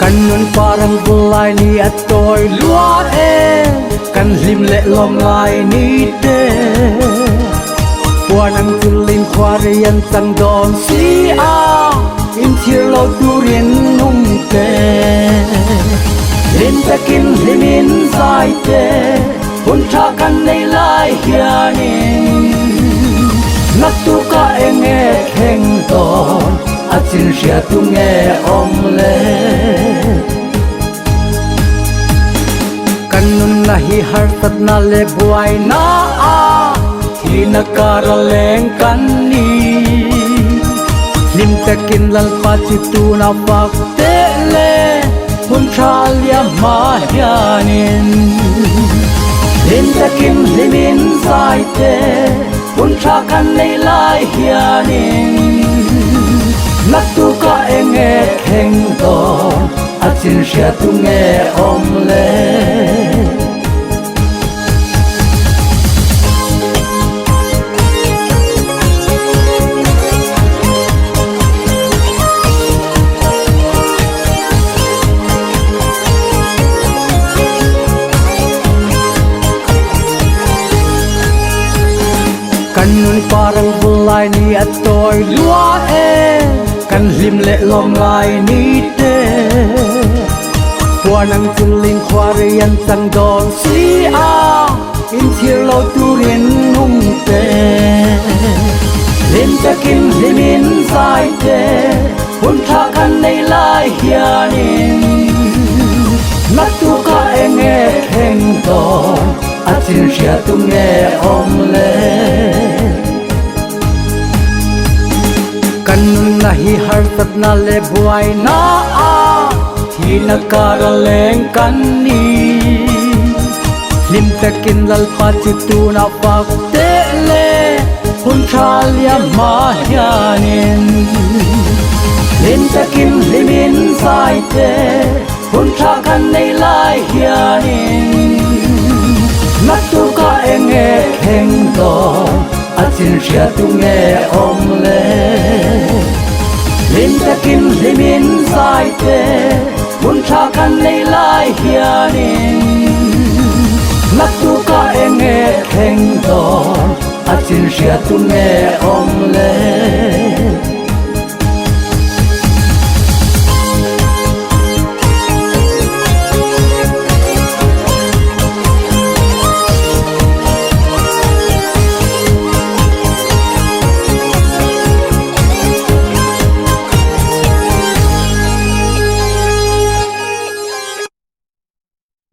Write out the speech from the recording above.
kan nun parang bulay ni at to'y luwae kan limle lom lai ni te Puan ang tulim kwarian tang don si a in tir lo durin nung te Lim takin limin sai te Punta kan nay lai hianin Natuka enge keng ton At sin siya tunge omle Kanun nahi hartat na lebuay na a Tinakaraleng kani Limtakin lalpat itu na paktele Puntralya mahyanin Limtakin limin saite Puntrakan nay lai hianin Natuka enge keng ton At sin siya tunge omle Kanun parang bulay ni at to'y luwae Kan limle lom lai ni te Puan ang tuling kwarian tang don si a In tir lo turin nung te Lim takin limin sai te Punta kan nay lai hianin Natuka enge keng don At sin siya tunge omle Kanun nahi hartat na lebuay na a Tinakaraleng kani Limtakin lalpat itu na paktele Puntralya mahyanin Limtakin limin saite Puntrakan nay lai hianin Natuka enge keng don At sin siya tunge omle Limtakin limin saite Puntrakan nay lai hianin Natuka enge keng don At sin siya tunge omle